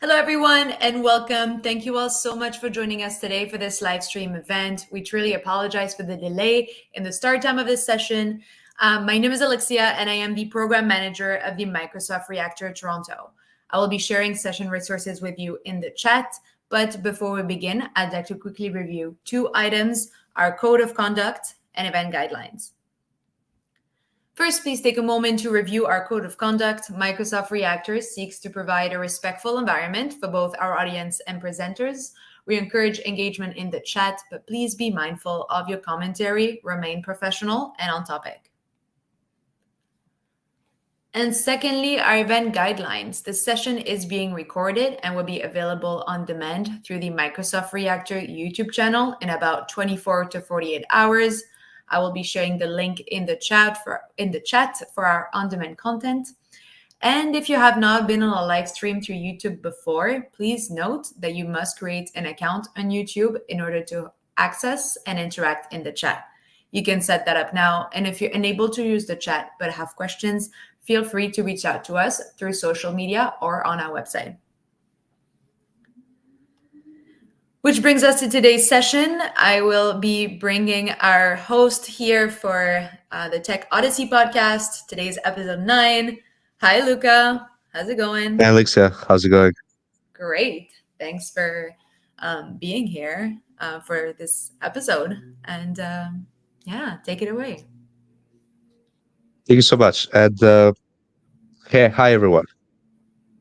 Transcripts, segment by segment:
Hello, everyone, and welcome. Thank you all so much for joining us today for this live stream event. We truly apologize for the delay in the start time of this session. My name is Alexia, and I am the program manager of the Microsoft Reactor Toronto. I will be sharing session resources with you in the chat. But before we begin, I'd like to quickly review two items: our code of conduct and event guidelines. First, please take a moment to review our code of conduct. Microsoft Reactor seeks to provide a respectful environment for both our audience and presenters. We encourage engagement in the chat, but please be mindful of your commentary, remain professional and on topic. And secondly, our event guidelines. This session is being recorded and will be available on demand through the Microsoft Reactor YouTube channel in about 24 to 48 hours. I will be sharing the link in the chat for our on-demand content. And if you have not been on a live stream through YouTube before, please note that you must create an account on YouTube in order to access and interact in the chat. You can set that up now. And if you're unable to use the chat but have questions, feel free to reach out to us through social media or on our website. Which brings us to today's session. I will be bringing our host here for the Tech Odyssey podcast. Today's episode 9. Hi, Luka. How's it going? Hey, Alexa, how's it going? Great. Thanks for being here for this episode. And yeah, take it away. Thank you so much. And hey, hi everyone.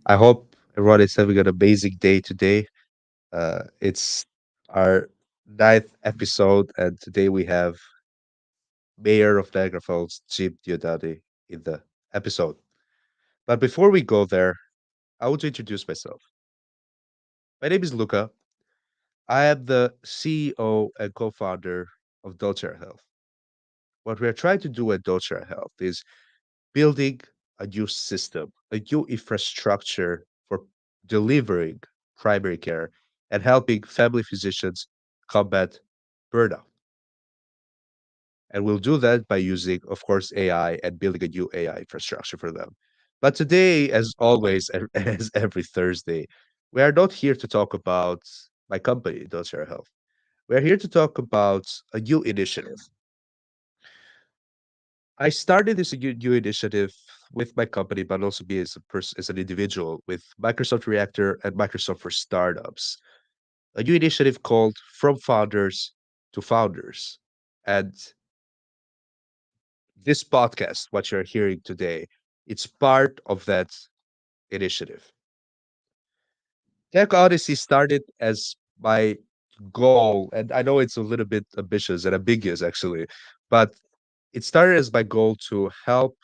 I hope everyone is having an amazing day today. It's our ninth episode, and today we have Mayor of Niagara Falls, Jim Diodati, in the episode. But before we go there, I want to introduce myself. My name is Luka. I am the CEO and co-founder of Dolce Health. What we are trying to do at Dolce Health is building a new system, a new infrastructure for delivering primary care and helping family physicians combat burnout. And we'll do that by using, of course, AI and building a new AI infrastructure for them. But today, as always, as every Thursday, we are not here to talk about my company, Docere Health. We're here to talk about a new initiative. I started this new initiative with my company, but also be as a person, as an individual, with Microsoft Reactor and Microsoft for Startups, a new initiative called From Founders to Founders. And this podcast, what you're hearing today, it's part of that initiative. Tech Odyssey started as my goal, and I know it's a little bit ambitious and ambiguous actually, but it started as my goal to help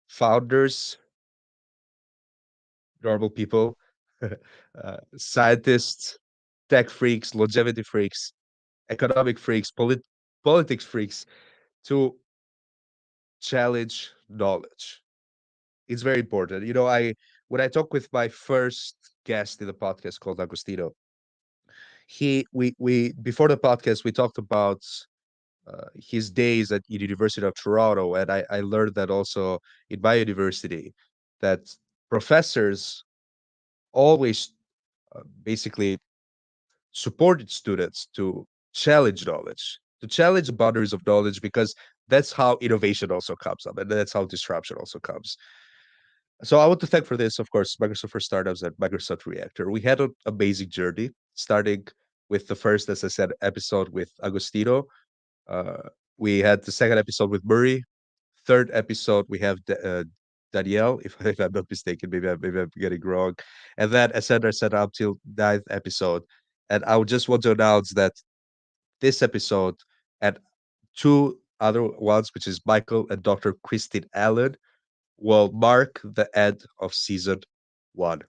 founders, normal people, scientists, tech freaks, longevity freaks, economic freaks, politics freaks to challenge knowledge. It's very important. I when I talk with my first guest in the podcast called Agostino, he we before the podcast we talked about his days at University of Toronto, and I learned that also in my university that professors always basically supported students to challenge knowledge, to challenge the boundaries of knowledge, because that's how innovation also comes up, and that's how disruption also comes. So I want to thank for this, of course, Microsoft for Startups and Microsoft Reactor. We had an amazing journey, starting with the first, as I said, episode with Agostino. Uh, we had the second episode with Murray. Third episode, we have Danielle, if I'm not mistaken, maybe I'm getting wrong. And then I said up till ninth episode. And I would just want to announce that this episode and two other ones, which is Michael and Dr. Christine Allen, will mark the end of season one.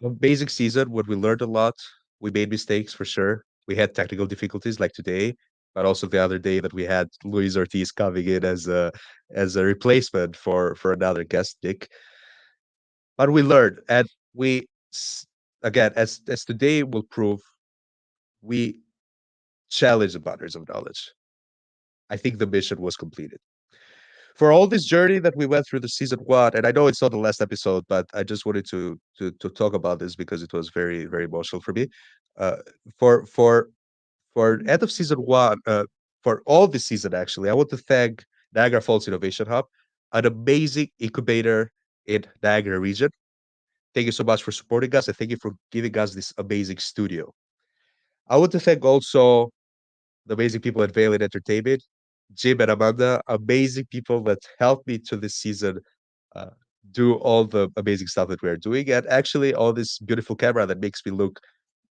A basic season when we learned a lot. We made mistakes for sure. We had technical difficulties like today, but also the other day that we had Luis Ortiz coming in as a replacement for another guest, Nick. But we learned, and again, as today will prove, we challenged the boundaries of knowledge. I think the mission was completed. For all this journey that we went through the season one, and I know it's not the last episode, but I just wanted to talk about this because it was very very emotional for me. Uh, for for for end of season one, for all this season actually, I want to thank Niagara Falls Innovation Hub, an amazing incubator in Niagara region. Thank you so much for supporting us, and thank you for giving us this amazing studio. I want to thank also the amazing people at Valiant Entertainment, Jim and Amanda, amazing people that helped me to this season uh, do all the amazing stuff that we're doing, and actually all this beautiful camera that makes me look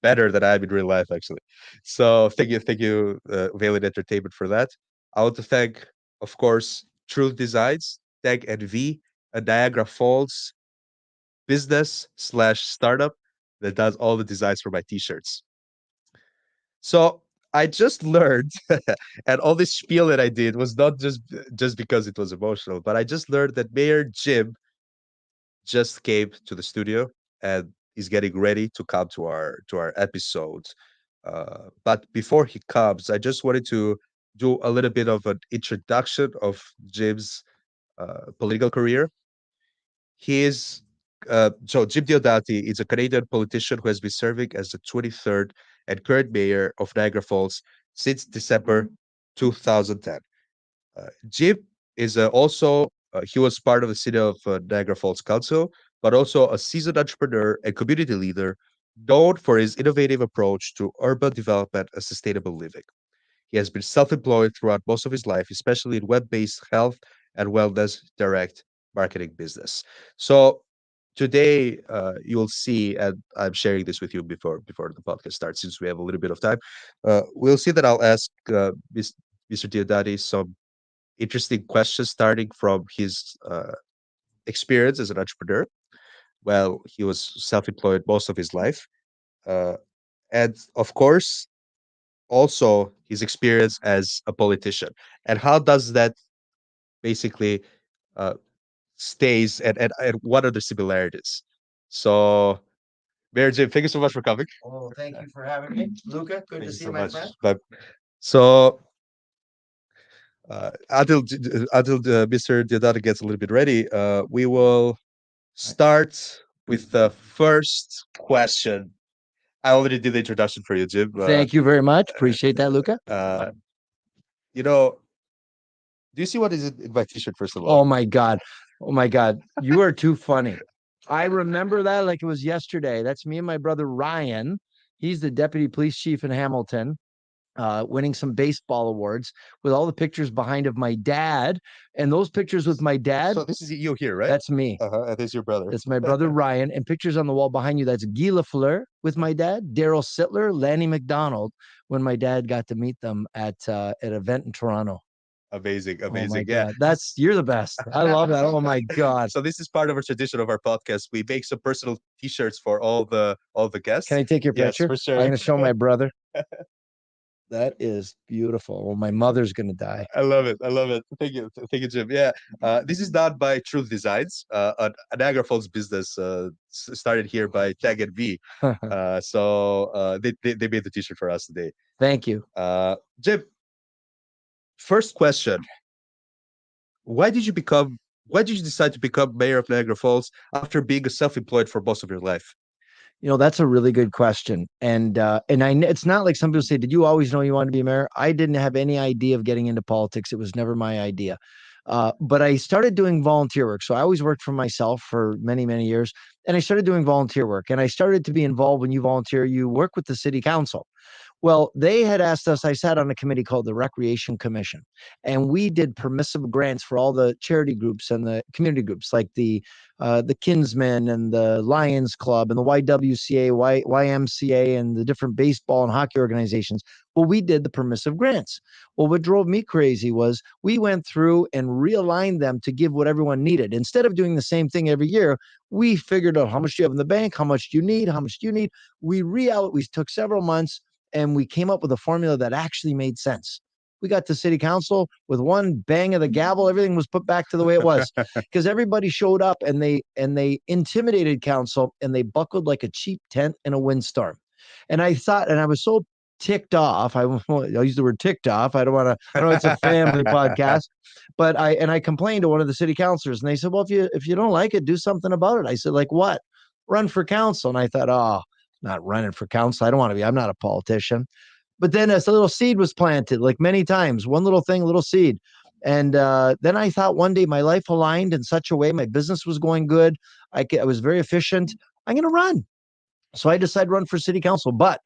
better than I am in real life, actually. So thank you, Valiant Entertainment for that. I want to thank, of course, Truth Designs, Tech and V, a Niagara Falls business slash startup that does all the designs for my t-shirts. So I just learned, and all this spiel that I did was not just because it was emotional, but I just learned that Mayor Jim just came to the studio and is getting ready to come to our episode. But before he comes, I just wanted to do a little bit of an introduction of Jim's political career. He is so Jim Diodati is a Canadian politician who has been serving as the 23rd and current mayor of Niagara Falls since December 2010. Jim is also he was part of the city of Niagara Falls Council, but also a seasoned entrepreneur and community leader known for his innovative approach to urban development and sustainable living. He has been self-employed throughout most of his life, especially in web-based health and wellness direct marketing business. So today, you'll see, and I'm sharing this with you before the podcast starts, since we have a little bit of time. We'll see that I'll ask Mr. Diodati some interesting questions, starting from his experience as an entrepreneur. Well, he was self-employed most of his life, uh, and of course, also his experience as a politician, and how does that basically uh, stays, and what are the similarities. So, Mayor Jim, thank you so much for coming. Oh, thank you for having me, Luca. Good Thank to you see so you, my much. friend. But so until Mr. Diodati gets a little bit ready, we will start with the first question. I already did the introduction for you, Jim. Thank you very much. Appreciate that, Luca. You know, do you see what is in my t-shirt, first of all? Oh my God. Oh my God. You are too funny. I remember that like it was yesterday. That's me and my brother Ryan. He's the deputy police chief in Hamilton, winning some baseball awards with all the pictures behind of my dad. And those pictures with my dad, So this is you here, right? that's me. And this is your brother. That's my brother Ryan. And pictures on the wall behind you, that's Guy Lafleur with my dad, Daryl Sittler, Lanny McDonald, when my dad got to meet them at an event in Toronto. Amazing, Oh my amazing. Yeah. God. That's you're the best. I love that. Oh my God. So this is part of our tradition of our podcast. We make some personal t-shirts for all the guests. Can I take your Yes, picture? for sure. I'm gonna show my brother. That is beautiful. Well, my mother's gonna die. I love it. I love it. Thank you, Jim. Yeah, this is done by Truth Designs, a Niagara Falls business started here by Tag and V. They made the t-shirt for us today. Thank you. Jim, first question: Why did you become? Why did you decide to become mayor of Niagara Falls after being a self-employed for most of your life? You know, that's a really good question. And it's not like some people say, did you always know you wanted to be mayor? I didn't have any idea of getting into politics. It was never my idea. But I started doing volunteer work. So I always worked for myself for many, many years. And I started doing volunteer work. And I started to be involved. When you volunteer, you work with the city council. Well, they had asked us, I sat on a committee called the Recreation Commission, and we did permissive grants for all the charity groups and the community groups like the Kinsmen and the Lions Club and the YWCA, YMCA, and the different baseball and hockey organizations. Well, we did the permissive grants. Well, what drove me crazy was we went through and realigned them to give what everyone needed. Instead of doing the same thing every year, we figured out how much do you have in the bank, how much do you need, how much do you need. We took several months and we came up with a formula that actually made sense. We got to city council with one bang of the gavel. Everything was put back to the way it was because everybody showed up and they intimidated council and they buckled like a cheap tent in a windstorm. And I thought, and I was so ticked off. I'll use the word ticked off. I know it's a family podcast, but I complained to one of the city councilors, and they said, well, if you don't like it, do something about it. I said, like what? Run for council. And I thought, oh, not running for council. I don't want to be. I'm not a politician. But then as a little seed was planted, like many times, one little thing, little seed. And then I thought one day my life aligned in such a way, my business was going good. I was very efficient. I'm going to run. So I decided to run for city council. But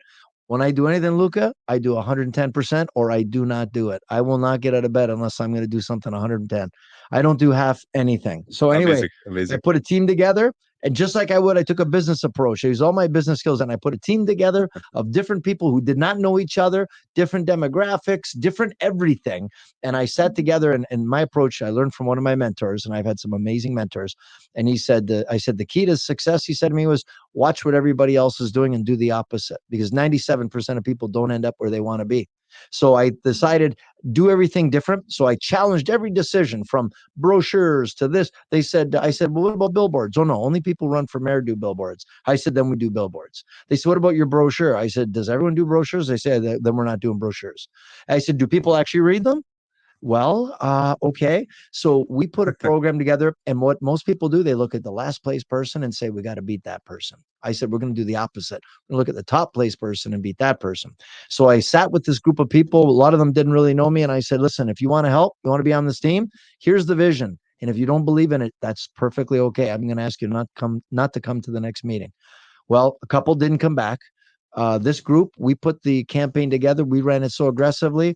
when I do anything, Luka, I do 110% or I do not do it. I will not get out of bed unless I'm going to do something 110. I don't do half anything. So anyway, amazing. I put a team together. And just like I took a business approach. I used all my business skills and I put a team together of different people who did not know each other, different demographics, different everything. And I sat together and my approach, I learned from one of my mentors, and I've had some amazing mentors. And he said, I said, the key to success, he said to me, was watch what everybody else is doing and do the opposite, because 97% of people don't end up where they want to be. So I decided do everything different. So I challenged every decision from brochures to this. I said, well, what about billboards? Oh no, only people run for mayor do billboards. I said, then we do billboards. They said, what about your brochure? I said, does everyone do brochures? They said, then we're not doing brochures. I said, do people actually read them? Well, okay. So we put a program together, and what most people do, they look at the last place person and say, we got to beat that person. I said, we're going to do the opposite. We're going to look at the top place person and beat that person. So I sat with this group of people. A lot of them didn't really know me. And I said, listen, if you want to help, you want to be on this team, here's the vision. And if you don't believe in it, that's perfectly okay. I'm going to ask you not to come to the next meeting. Well, a couple didn't come back. This group, we put the campaign together. We ran it so aggressively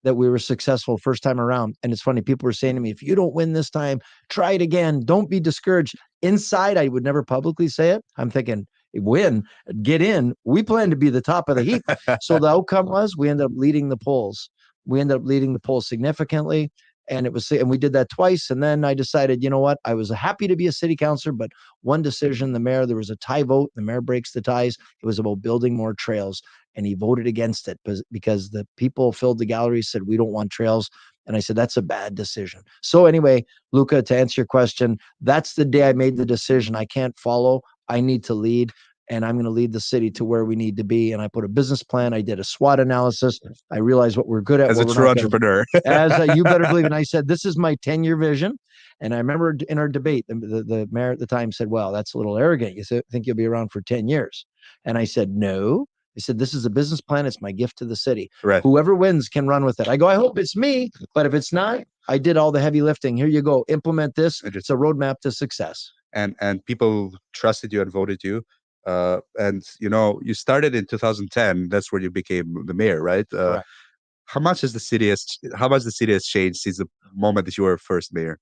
that we were successful first time around. And it's funny, people were saying to me, if you don't win this time, try it again. Don't be discouraged. Inside, I would never publicly say it. I'm thinking, win, get in. We plan to be the top of the heap. So the outcome was we ended up leading the polls. We ended up leading the polls significantly. And we did that twice. And then I decided, you know what? I was happy to be a city councilor, but one decision, the mayor, there was a tie vote. The mayor breaks the ties. It was about building more trails. And he voted against it because the people filled the gallery, said, we don't want trails. And I said, that's a bad decision. So anyway, Luka, to answer your question, that's the day I made the decision. I can't follow. I need to lead. And I'm going to lead the city to where we need to be. And I put a business plan. I did a SWOT analysis. I realized what we're good at. As a true entrepreneur. You better believe it. And I said, this is my 10-year vision. And I remember in our debate, the mayor at the time said, well, that's a little arrogant. You think you'll be around for 10 years. And I said, no. He said, this is a business plan. It's my gift to the city. Right. Whoever wins can run with it. I go, I hope it's me. But if it's not, I did all the heavy lifting. Here you go. Implement this. It's a roadmap to success. And people trusted you and voted you. And you started in 2010. That's where you became the mayor, right? How much the city has changed since the moment that you were first mayor?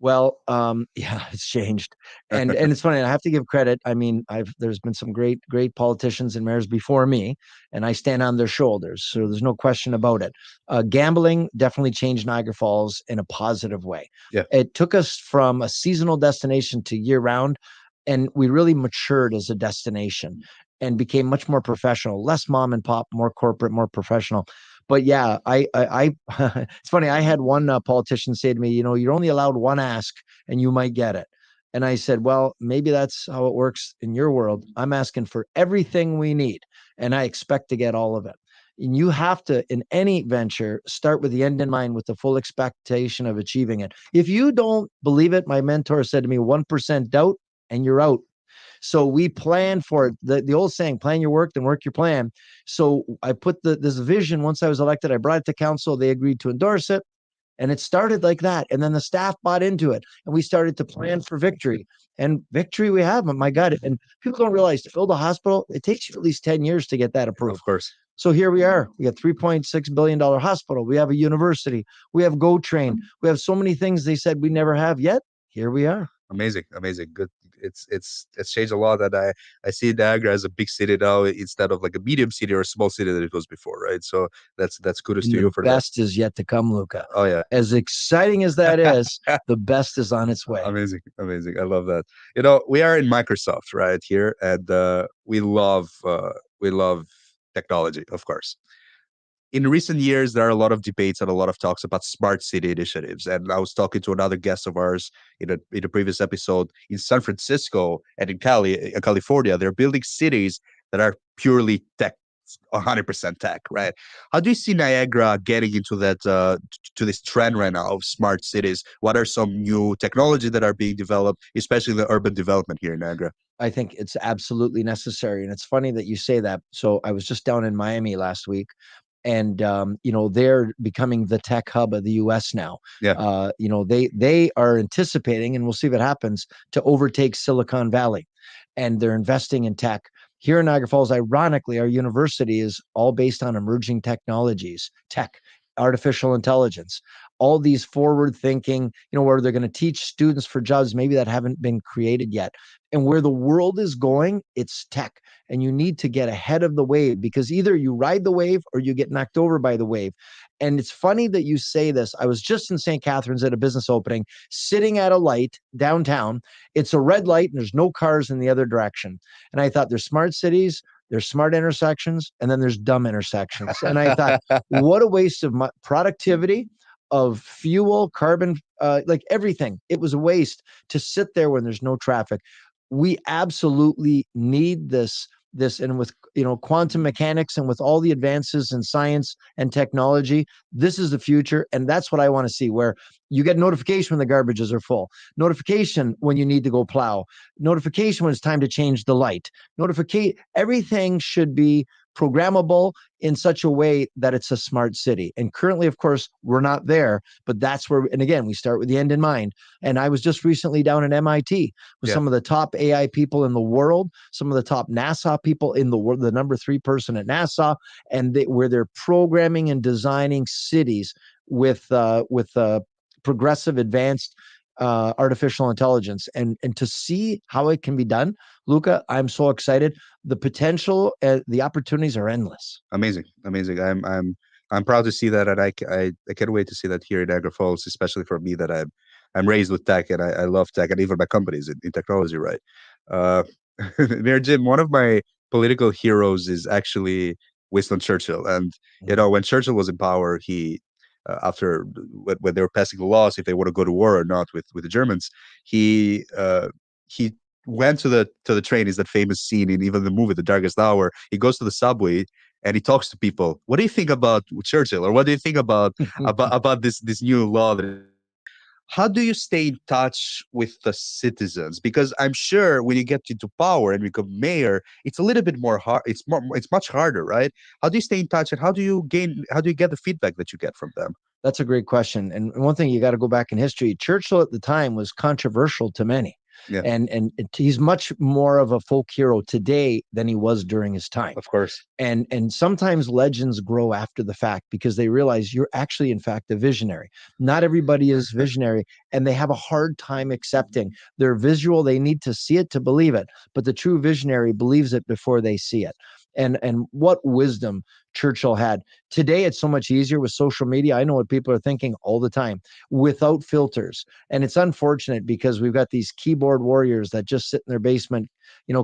Well, yeah, it's changed. And it's funny, I have to give credit. I mean, there's been some great politicians and mayors before me, and I stand on their shoulders. So there's no question about it. Gambling definitely changed Niagara Falls in a positive way. Yeah. It took us from a seasonal destination to year round, and we really matured as a destination and became much more professional, less mom and pop, more corporate, more professional. But yeah, I it's funny. I had one politician say to me, you're only allowed one ask and you might get it. And I said, well, maybe that's how it works in your world. I'm asking for everything we need and I expect to get all of it. And you have to, in any venture, start with the end in mind with the full expectation of achieving it. If you don't believe it, my mentor said to me, 1% doubt and you're out. So we planned for it. The old saying, plan your work, then work your plan. So I put this vision. Once I was elected, I brought it to council. They agreed to endorse it. And it started like that. And then the staff bought into it. And we started to plan for victory. And victory we have, my God. And people don't realize to build a hospital, it takes you at least 10 years to get that approved. Of course. So here we are. We got $3.6 billion hospital. We have a university. We have Go Train. We have so many things they said we never have yet. Here we are. Amazing. Good. It's changed a lot. And I see Niagara as a big city now instead of like a medium city or a small city that it was before, right? So that's kudos to you for that. The best is yet to come, Luka. Oh yeah. As exciting as that is, the best is on its way. Amazing. I love that. We are in Microsoft right here, and we love technology, of course. In recent years, there are a lot of debates and a lot of talks about smart city initiatives. And I was talking to another guest of ours in a previous episode in San Francisco and in California. They're building cities that are purely tech 100% tech, right? How do you see Niagara getting into that to this trend right now of smart cities? What are some new technology that are being developed, especially in the urban development here in Niagara? I think it's absolutely necessary. And it's funny that you say that. So I was just down in Miami last week, and they're becoming the tech hub of the US now. Yeah. They are anticipating, and we'll see if it happens, to overtake Silicon Valley, and they're investing in tech. Here in Niagara Falls, ironically, our university is all based on emerging technologies, tech, artificial intelligence, all these forward thinking, where they're going to teach students for jobs maybe that haven't been created yet. And where the world is going, it's tech. And you need to get ahead of the wave, because either you ride the wave or you get knocked over by the wave. And it's funny that you say this. I was just in St. Catharines at a business opening, sitting at a light downtown. It's a red light and there's no cars in the other direction. And I thought, there's smart cities, there's smart intersections, and then there's dumb intersections. And I thought, what a waste of productivity, of fuel, carbon, like everything. It was a waste to sit there when there's no traffic. We absolutely need this, and with quantum mechanics and with all the advances in science and technology, this is the future. And that's what I want to see, where you get notification when the garbages are full, notification when you need to go plow, notification when it's time to change the light, everything should be programmable in such a way that it's a smart city. And currently, of course, we're not there, but that's where, and again, we start with the end in mind. And I was just recently down at MIT with some of the top AI people in the world, some of the top NASA people in the world, the number 3 person at NASA, and where they're programming and designing cities with progressive, advanced artificial intelligence, and to see how it can be done. Luka, I'm so excited. The potential, the opportunities are endless. Amazing. I'm proud to see that, and I can't wait to see that here in Niagara Falls, especially for me that I'm raised with tech, and I love tech, and even my companies in technology, right? Near Jim, one of my political heroes is actually Winston Churchill, and when Churchill was in power, he after when they were passing the laws if they want to go to war or not with the Germans, he went to the train. Is that famous scene in even the movie The Darkest Hour? He goes to the subway and he talks to people. What do you think about Churchill, or what do you think about about this new law? How do you stay in touch with the citizens? Because I'm sure when you get into power and become mayor, it's a little bit more hard. It's much harder, right? How do you stay in touch, and how do you get the feedback that you get from them? That's a great question. And one thing, you got to go back in history. Churchill at the time was controversial to many. Yeah. And he's much more of a folk hero today than he was during his time. Of course. And sometimes legends grow after the fact, because they realize you're actually, in fact, a visionary. Not everybody is visionary, and they have a hard time accepting. They're visual. They need to see it to believe it. But the true visionary believes it before they see it. And what wisdom Churchill had. Today, it's so much easier with social media. I know what people are thinking all the time without filters. And it's unfortunate, because we've got these keyboard warriors that just sit in their basement,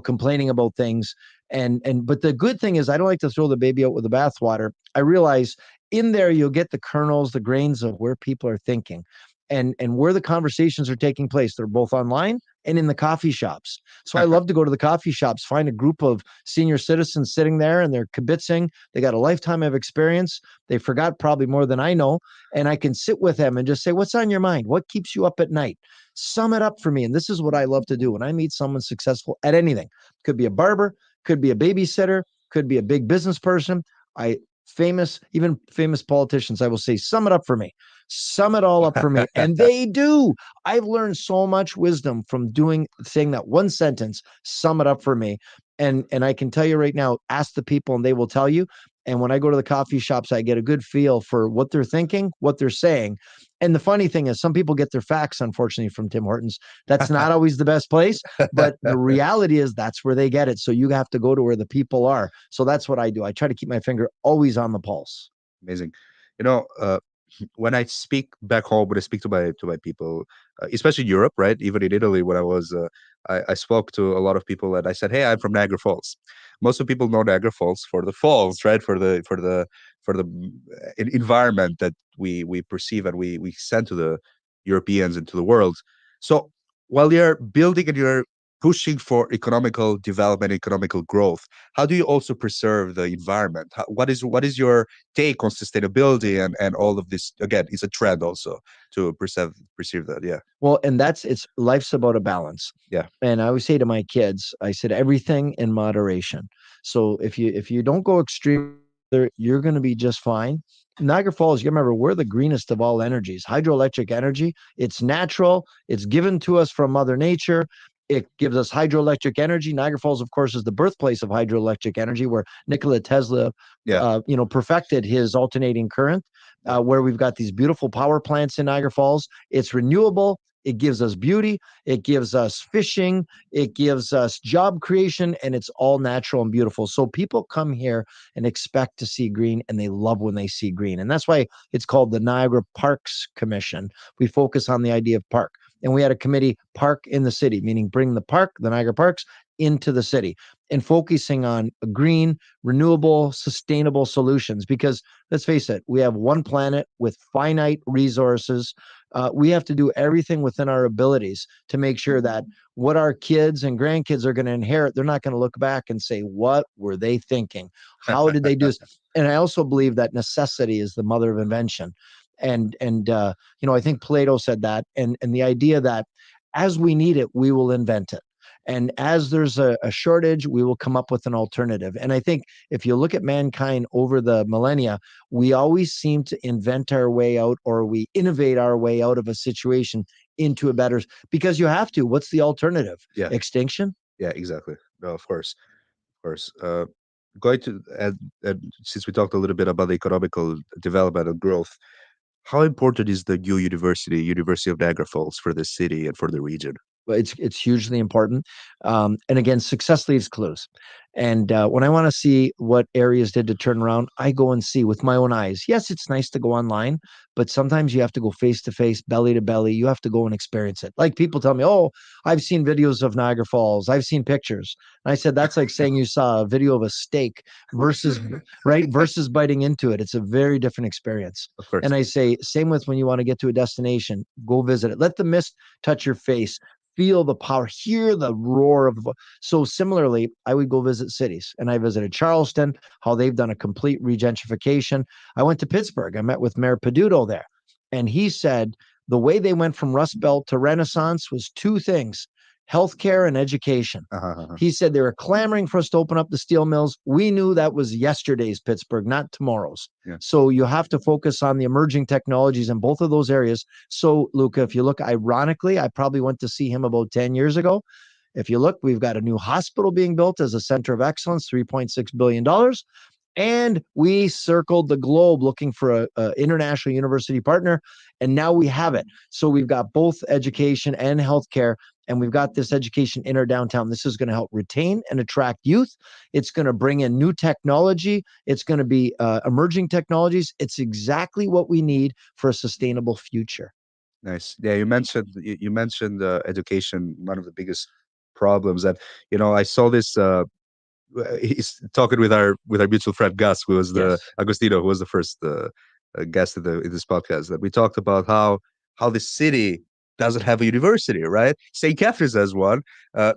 complaining about things. But the good thing is, I don't like to throw the baby out with the bathwater. I realize in there, you'll get the kernels, the grains of where people are thinking, and where the conversations are taking place. They're both online and in the coffee shops. So I love to go to the coffee shops, find a group of senior citizens sitting there, and they're kibitzing. They got a lifetime of experience. They forgot probably more than I know. And I can sit with them and just say, what's on your mind? What keeps you up at night? Sum it up for me. And this is what I love to do when I meet someone successful at anything. Could be a barber, could be a babysitter, could be a big business person. Even famous politicians, I will say, sum it up for me. Sum it all up for me. And they do. I've learned so much wisdom from saying that one sentence, sum it up for me. And I can tell you right now, ask the people and they will tell you. And when I go to the coffee shops, I get a good feel for what they're thinking, what they're saying. And the funny thing is, some people get their facts, unfortunately, from Tim Hortons. That's not always the best place, but the reality is that's where they get it. So you have to go to where the people are. So that's what I do. I try to keep my finger always on the pulse. Amazing. When I speak back home, when I speak to my people, especially in Europe, right? Even in Italy, when I was, I spoke to a lot of people, and I said, "Hey, I'm from Niagara Falls." Most of people know Niagara Falls for the falls, right? For the environment that we perceive and we send to the Europeans and to the world. So while you're building and you're pushing for economical development, economical growth, how do you also preserve the environment? What is your take on sustainability and all of this? Again, it's a trend also to perceive that. Yeah. Well, and it's life's about a balance. Yeah. And I always say to my kids, I said everything in moderation. So if you don't go extreme, you're going to be just fine. Niagara Falls, you remember, we're the greenest of all energies. Hydroelectric energy, it's natural, it's given to us from Mother Nature. It gives us hydroelectric energy. Niagara Falls, of course, is the birthplace of hydroelectric energy, where Nikola Tesla, Yeah. perfected his alternating current. Where we've got these beautiful power plants in Niagara Falls. It's renewable. It gives us beauty. It gives us fishing. It gives us job creation, and it's all natural and beautiful. So people come here and expect to see green, and they love when they see green. And that's why it's called the Niagara Parks Commission. We focus on the idea of park. And we had a committee, Park in the City, meaning bring the park, the Niagara Parks, into the city, and focusing on green, renewable, sustainable solutions. Because let's face it, we have one planet with finite resources. We have to do everything within our abilities to make sure that what our kids and grandkids are going to inherit, they're not going to look back and say, what were they thinking? How did they do this? And I also believe that necessity is the mother of invention. And I think Plato said that, and the idea that as we need it, we will invent it. And as there's a shortage, we will come up with an alternative. And I think if you look at mankind over the millennia, we always seem to invent our way out, or we innovate our way out of a situation into a better, because you have to. What's the alternative? Yeah. Extinction? Yeah, exactly. No, of course. Of course. Going to and since we talked a little bit about the economical development and growth, how important is the new University of Niagara Falls, for the city and for the region? But it's hugely important. And again, success leaves clues. And when I want to see what areas did to turn around, I go and see with my own eyes. Yes, it's nice to go online, but sometimes you have to go face to face, belly to belly. You have to go and experience it. Like people tell me, "Oh, I've seen videos of Niagara Falls. I've seen pictures." And I said, "That's like saying you saw a video of a steak versus versus biting into it. It's a very different experience." Of course. And I say, same with when you want to get to a destination, go visit it. Let the mist touch your face. Feel the power, hear the roar of the. So similarly, I would go visit cities, and I visited Charleston, how they've done a complete regentrification. I went to Pittsburgh. I met with Mayor Peduto there, and he said the way they went from Rust Belt to Renaissance was two things: healthcare and education. He said they were clamoring for us to open up the steel mills. We knew that was yesterday's Pittsburgh, not tomorrow's. Yeah. So you have to focus on the emerging technologies in both of those areas. So, Luka, if you look, ironically, I probably went to see him about 10 years ago. If you look, we've got a new hospital being built as a center of excellence, $3.6 billion. And we circled the globe looking for a international university partner, and now we have it. So we've got both education and healthcare, and we've got this education in our downtown. This is going to help retain and attract youth. It's going to bring in new technology. It's going to be emerging technologies. It's exactly what we need for a sustainable future. Nice. Yeah, you mentioned education, one of the biggest problems. And I saw this. He's talking with our mutual friend Gus, who was the Yes. Agostino, who was the first guest in this podcast. That we talked about how the city doesn't have a university, right? St. Catherine's has one. Uh,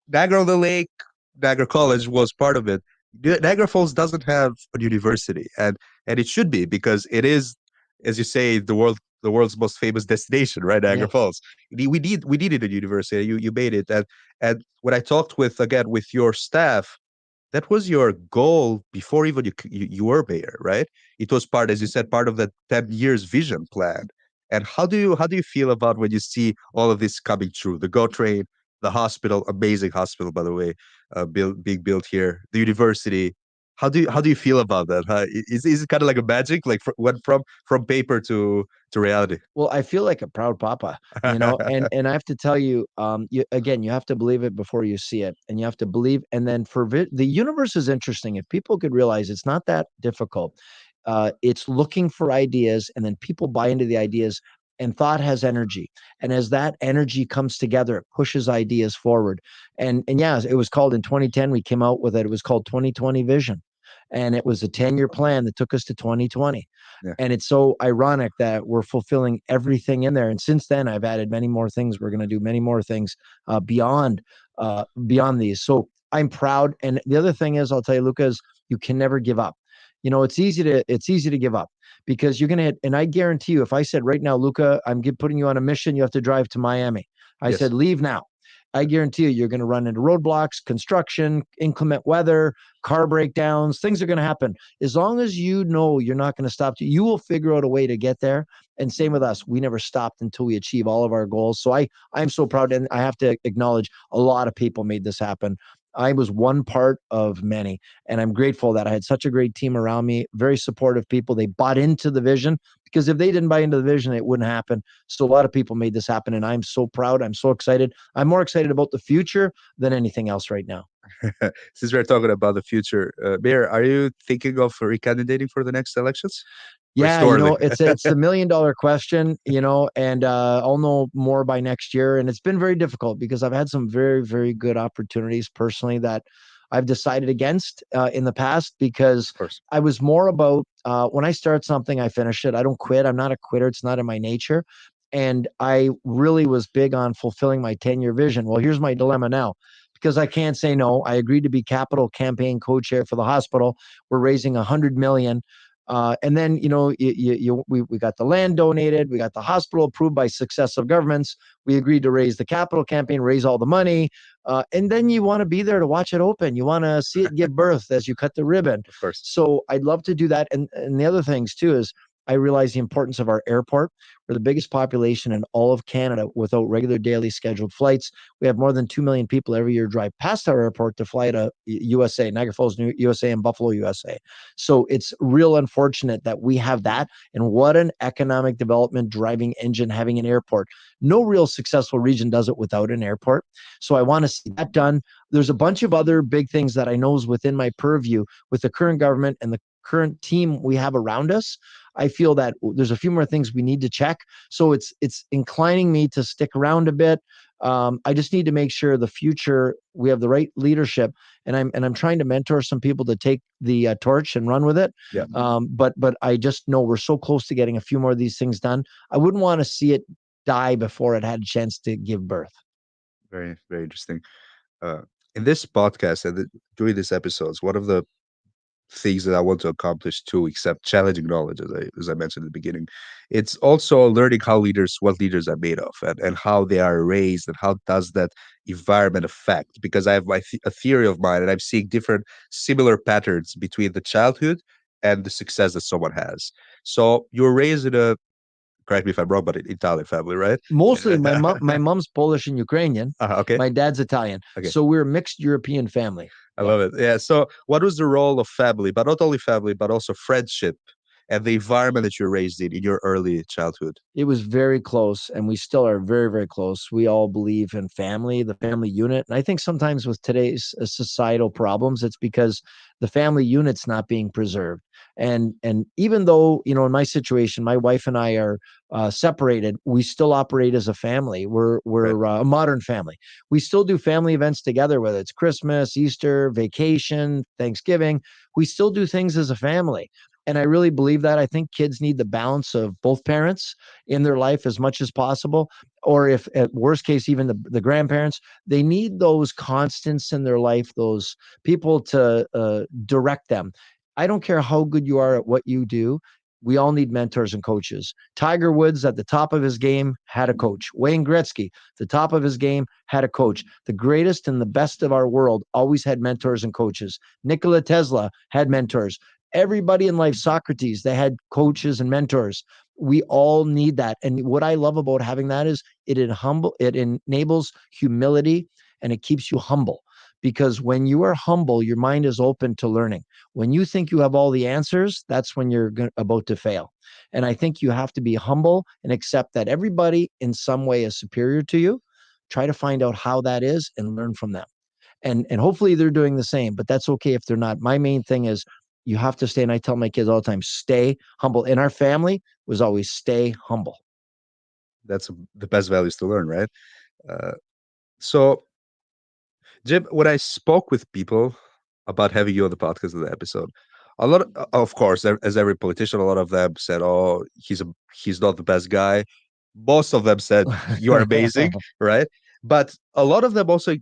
Niagara on the Lake, Niagara College was part of it. Niagara Falls doesn't have a university, and it should be, because it is, as you say, the world's most famous destination, right? Niagara Yes. Falls. We needed a university. You made it, and when I talked with your staff, that was your goal before even you were mayor, right? It was part, as you said, part of the 10 years vision plan. And how do you feel about when you see all of this coming true? The GO train, the hospital, amazing hospital, by the way, being built here, the university. How do you feel about that? Is it kind of like a magic, like went from paper to reality? Well, I feel like a proud papa, and I have to tell you, you have to believe it before you see it, and you have to believe. And then the universe is interesting. If people could realize it's not that difficult, it's looking for ideas, and then people buy into the ideas. And thought has energy, and as that energy comes together, it pushes ideas forward. And yeah, it was called in 2010. We came out with it. It was called 2020 Vision. And it was a 10-year plan that took us to 2020. Yeah. And it's so ironic that we're fulfilling everything in there. And since then, I've added many more things. We're going to do many more things beyond these. So I'm proud. And the other thing is, I'll tell you, Luka, is you can never give up. It's easy to give up because you're going to hit. And I guarantee you, if I said right now, Luka, I'm putting you on a mission, you have to drive to Miami. I Yes. said, leave now. I guarantee you, you're going to run into roadblocks, construction, inclement weather, car breakdowns. Things are going to happen. As long as you know you're not going to stop, you will figure out a way to get there. And same with us. We never stopped until we achieve all of our goals. So I'm so proud. And I have to acknowledge a lot of people made this happen. I was one part of many, and I'm grateful that I had such a great team around me, very supportive people. They bought into the vision, because if they didn't buy into the vision, it wouldn't happen. So a lot of people made this happen, and I'm so proud. I'm so excited. I'm more excited about the future than anything else right now. Since we're talking about the future, Mayor, are you thinking of recandidating for the next elections? Yeah, it's a $1 million question, and I'll know more by next year. And it's been very difficult because I've had some very, very good opportunities personally that I've decided against in the past, because I was more about when I start something, I finish it. I don't quit. I'm not a quitter. It's not in my nature. And I really was big on fulfilling my 10-year vision. Well, here's my dilemma now, because I can't say no. I agreed to be capital campaign co-chair for the hospital. We're raising $100 million. And then, we got the land donated. We got the hospital approved by successive governments. We agreed to raise the capital campaign, raise all the money. And then you want to be there to watch it open. You want to see it give birth as you cut the ribbon. Of course. So I'd love to do that. And the other things too is I realize the importance of our airport. We're the biggest population in all of Canada without regular daily scheduled flights. We have more than 2 million people every year drive past our airport to fly to USA, Niagara Falls, USA, and Buffalo, USA. So it's real unfortunate that we have that. And what an economic development driving engine having an airport. No real successful region does it without an airport. So I want to see that done. There's a bunch of other big things that I know is within my purview with the current government and the current team we have around us. I feel that there's a few more things we need to check. So it's inclining me to stick around a bit. I just need to make sure the future, we have the right leadership, and I'm trying to mentor some people to take the torch and run with it. Yeah. But I just know we're so close to getting a few more of these things done. I wouldn't want to see it die before it had a chance to give birth. Very, very interesting. In this podcast and during these episodes, one of the things that I want to accomplish too, except challenging knowledge, as I mentioned at the beginning, it's also learning what leaders are made of, and how they are raised, and how does that environment affect. Because I have a theory of mine, and I'm seeing different similar patterns between the childhood and the success that someone has. So you were raised in a, correct me if I'm wrong, but an Italian family, right? Mostly my mom's Polish and Ukrainian. Okay. My dad's Italian. Okay. So we're a mixed European family. I love it. Yeah. So what was the role of family, but not only family, but also friendship and the environment that you're raised in your early childhood? It was very close, and we still are very, very close. We all believe in family, the family unit. And I think sometimes with today's societal problems, it's because the family unit's not being preserved. And even though, in my situation, my wife and I are separated, we still operate as a family. We're Right. a modern family. We still do family events together, whether it's Christmas, Easter, vacation, Thanksgiving. We still do things as a family. And I really believe that. I think kids need the balance of both parents in their life as much as possible. Or if at worst case, even the grandparents, they need those constants in their life, those people to direct them. I don't care how good you are at what you do. We all need mentors and coaches. Tiger Woods at the top of his game had a coach. Wayne Gretzky, the top of his game, had a coach. The greatest and the best of our world always had mentors and coaches. Nikola Tesla had mentors. Everybody in life, Socrates, they had coaches and mentors. We all need that. And what I love about having that is it enables humility, and it keeps you humble. Because when you are humble, your mind is open to learning. When you think you have all the answers, that's when you're about to fail. And I think you have to be humble and accept that everybody in some way is superior to you. Try to find out how that is and learn from them. And hopefully they're doing the same, but that's okay if they're not. My main thing is you have to stay, and I tell my kids all the time, stay humble. In our family was always stay humble. That's the best values to learn, right? So, Jim, when I spoke with people about having you on the podcast of the episode, A lot, of course, as every politician, a lot of them said, "Oh, he's not the best guy." Most of them said, "You are amazing," right? But a lot of them also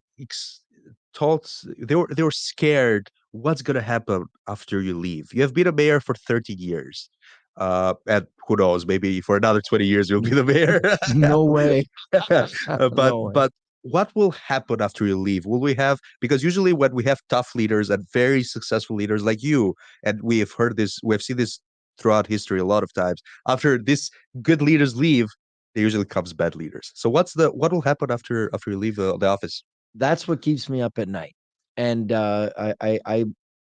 thought they were scared. What's gonna happen after you leave? You have been a mayor for 30 years, and who knows? Maybe for another 20 years you'll be the mayor. No way. but No way. but what will happen after you leave? Will we have, because usually when we have tough leaders and very successful leaders like you, and we have heard this, we have seen this throughout history a lot of times. After this good leaders leave, there usually comes bad leaders. So what will happen after you leave the office? That's what keeps me up at night. And I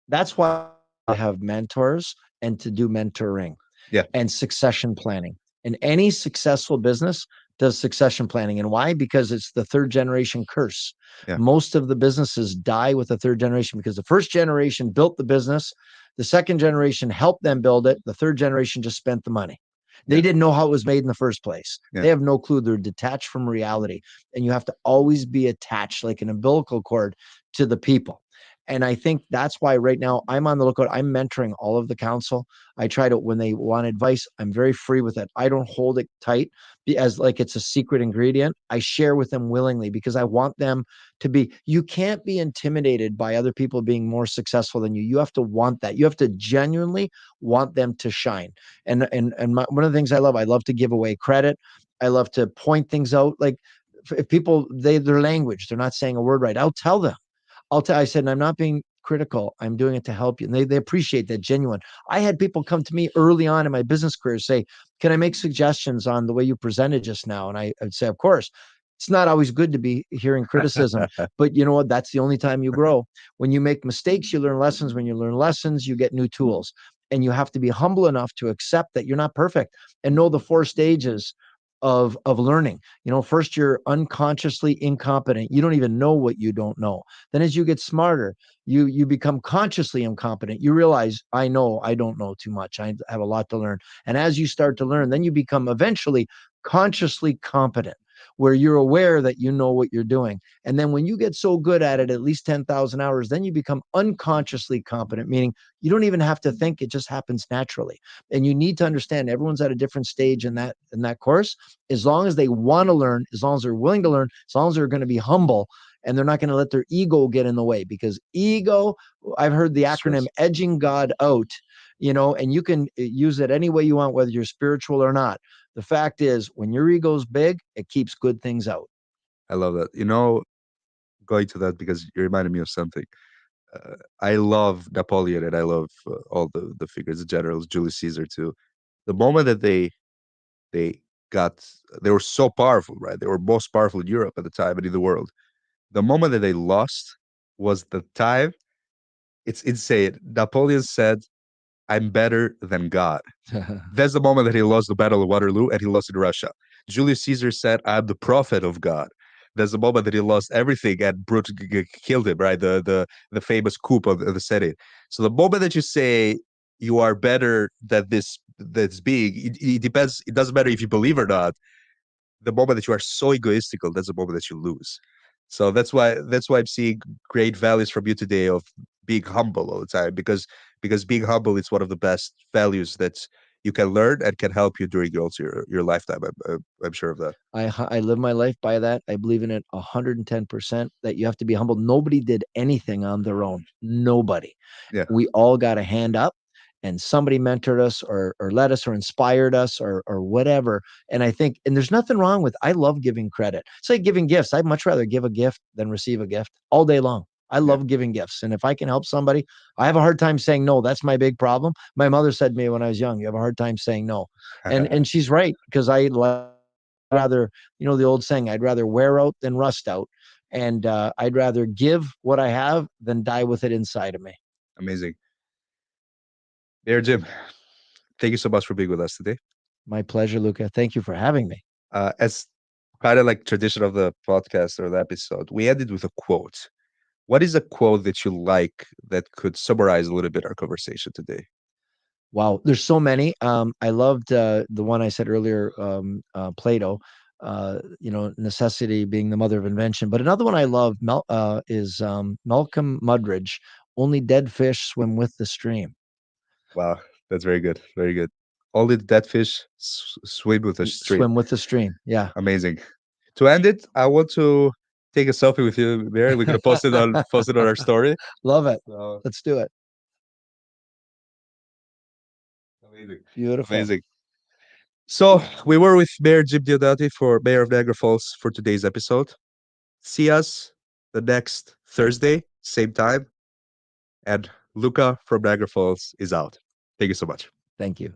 that's why I have mentors and to do mentoring Yeah, and succession planning. And any successful business does succession planning. And why? Because it's the third generation curse. yeah, Most of the businesses die with the third generation because the first generation built the business, the second generation helped them build it, the third generation just spent the money. They yeah, didn't know how it was made in the first place. yeah. They have no clue. They're detached from reality. And you have to always be attached like an umbilical cord to the people. And I think that's why right now I'm on the lookout. I'm mentoring all of the council. I try to, when they want advice, I'm very free with it. I don't hold it tight as like it's a secret ingredient. I share with them willingly because I want them to be, you can't be intimidated by other people being more successful than you. You have to want that. You have to genuinely want them to shine. One of the things I love to give away credit. I love to point things out. Like if people, their language, they're not saying a word right, I'll tell them. I said, and I'm not being critical. I'm doing it to help you. And they appreciate that genuine. I had people come to me early on in my business career say, can I make suggestions on the way you presented just now? And I would say, of course. It's not always good to be hearing criticism, but you know what? That's the only time you grow. When you make mistakes, you learn lessons. When you learn lessons, you get new tools. And you have to be humble enough to accept that you're not perfect and know the 4 stages of learning. You know, first you're unconsciously incompetent. You don't even know what you don't know. Then as you get smarter, you become consciously incompetent. You realize, I know I don't know too much. I have a lot to learn. And as you start to learn, then you become eventually consciously competent, where you're aware that you know what you're doing. And then when you get so good at least 10,000 hours, then you become unconsciously competent, meaning you don't even have to think, it just happens naturally. And you need to understand everyone's at a different stage in that course. As long as they want to learn, as long as they're willing to learn, as long as they're going to be humble and they're not going to let their ego get in the way, because ego, I've heard the acronym edging God out, and you can use it any way you want, whether you're spiritual or not. The fact is, when your ego's big, it keeps good things out. I love that. Going to that because you reminded me of something. I love Napoleon and I love all the figures, the generals, Julius Caesar too. The moment that they got, they were so powerful, right? They were most powerful in Europe at the time and in the world. The moment that they lost was the time. It's insane. Napoleon said, "I'm better than God." That's the moment that he lost the Battle of Waterloo and he lost in Russia. Julius Caesar said, "I'm the prophet of God." That's the moment that he lost everything and Brute killed him, right? The famous coup of the Senate. So the moment that you say you are better than that's being, it depends. It doesn't matter if you believe or not. The moment that you are so egoistical, that's the moment that you lose. So that's why I'm seeing great values from you today of being humble all the time, because being humble is one of the best values that you can learn and can help you during your lifetime. I'm sure of that. I live my life by that. I believe in it 110%, that you have to be humble. Nobody did anything on their own. Nobody. Yeah, We all got a hand up and somebody mentored us or led us or inspired us or whatever. And I think, and there's nothing wrong with, I love giving credit. It's like giving gifts. I'd much rather give a gift than receive a gift all day long. I yeah. love giving gifts. And if I can help somebody, I have a hard time saying no. That's my big problem. My mother said to me when I was young, you have a hard time saying no. And she's right, because I rather, the old saying, I'd rather wear out than rust out. And I'd rather give what I have than die with it inside of me. Amazing. There, Jim. Thank you so much for being with us today. My pleasure, Luka. Thank you for having me. As kind of like tradition of the podcast or the episode, we ended with a quote. What is a quote that you like that could summarize a little bit our conversation today? Wow, there's so many. I loved the one I said earlier, Plato. Necessity being the mother of invention. But another one I love is Malcolm Muggeridge. Only dead fish swim with the stream. Wow, that's very good. Very good. Only the dead fish swim with the stream. Swim with the stream. Yeah. Amazing. To end it, I want to take a selfie with you, Mary. We're gonna post it on our story. Love it. So, Let's do it. amazing. Beautiful. Amazing. So we were with Mayor Jim Diodati for Mayor of Niagara Falls for today's episode. See us the next Thursday, same time. And Luka from Niagara Falls is out. Thank you so much. Thank you.